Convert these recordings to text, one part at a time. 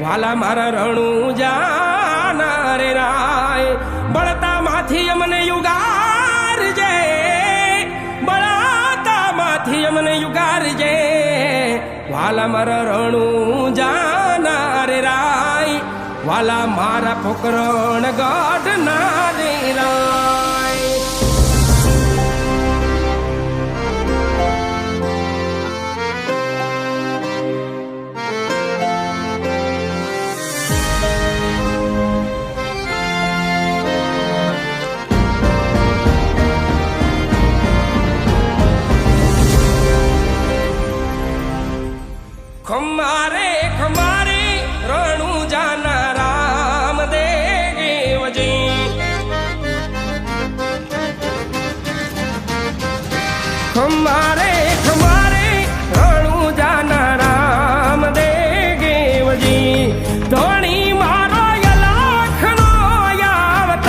વાલા મારા રણું જાના રે રાય બળતા માંથી અમને યુગારજે બળતા માંથી અમને યુગારજે વાલા મારા રણું જાના રે રાય વાલા મારા પોકરણ ગઢ ના રે રાય खमारे खमारे रणु जाना राम देव जी खमारे खमारे रणु जाना राम देव जी धोनी मारो यलाखनो यावतार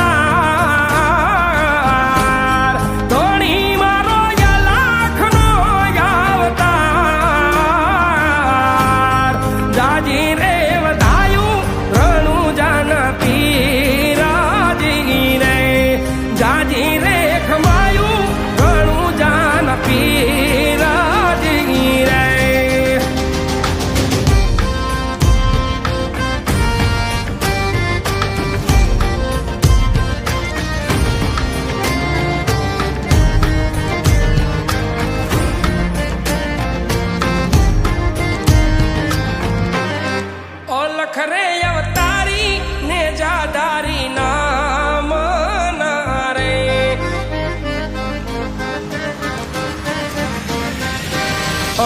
धोनी मारो यलाखनो यावतार जाजी रे वधायु रणु जाना पीराजी रे जाजी रे खमायु रणु जाना पीराजी रे ओलख रे अवतारी ने जादारी नाम नारे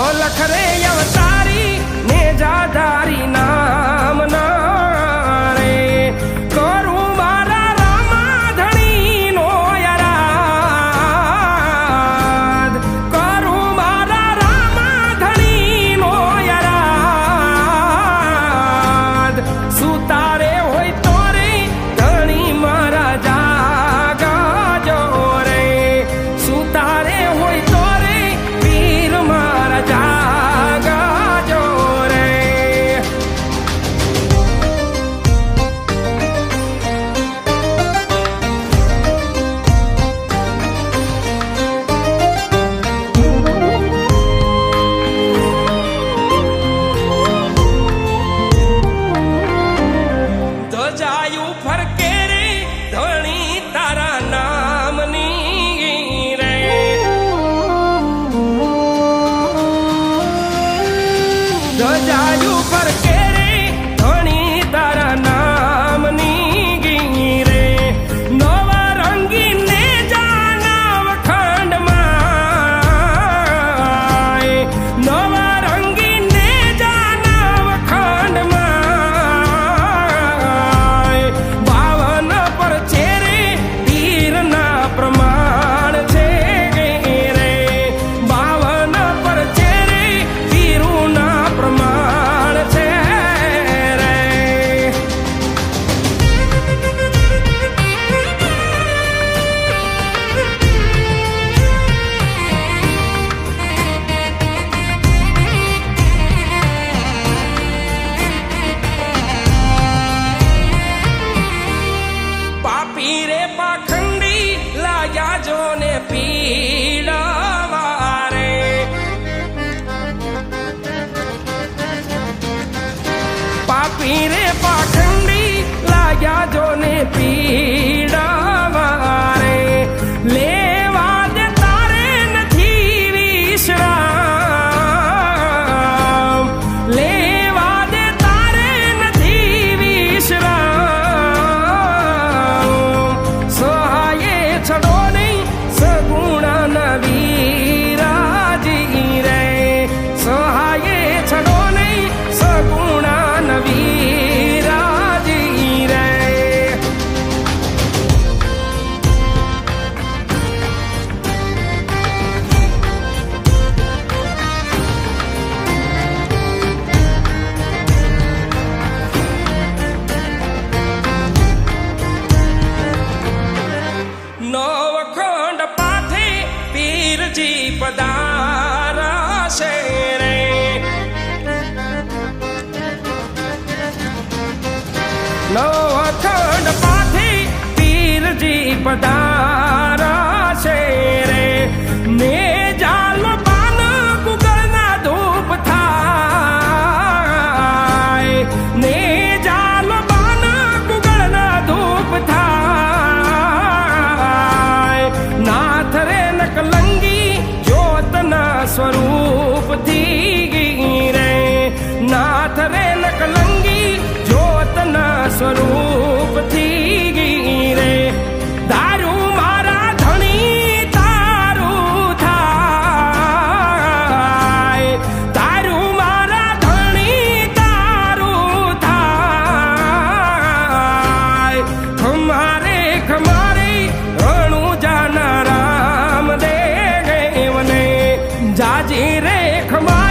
ओलख रे अवतारी ने जादारी नाम नारे करू मारा रामाधणी नो यराद करू मारा रामाधणी नो यराद सुतारे होय तोरे धणी मारा जागा जो रे सुतारे होय तोरे वीर मारा जागा जो रे तो जायु फरके रे धणी तारा नामनी रे तो जायु फरके रे धणी तारा नामनी रे नवा रंगी ने जाना खंड माय नवा रंगी ने जाना खंड माय बावन पर चेरे वीर ना प्रमाण छे रे बावन पर चेरे वीरू ना प्रमाण छे रे पापी रे पाखंडी लाया जो ने पीड़ावारे पापी रे पाखंडी लाया जो ने पीड़ावारे लेवा दे तारे नथी विश्राम लेवा दे तारे नथी विश्राम सहाये छड़ो नहीं सगुणा नवीराजी रे सहाये छड़ो नहीं सगुणा नवीराजी रे नवखंड पाथे पीरजी पधारा शेरे પધારશે રે ને જાલ બાન કુગળના ધૂપ થાય ને જાલ બાન કુગળના ધૂપ થાય નાથ રે નકલંગી જ્યોતના સ્વરૂપથી રે નાથ રે નકલંગી જ્યોતના સ્વરૂપથી રે દારૂ મારા ધણી તારું થાય તારું મારા ધણી તારું થાય ખમારે ખમારે રણું જાના રામ દેવને જાજી રે ખમા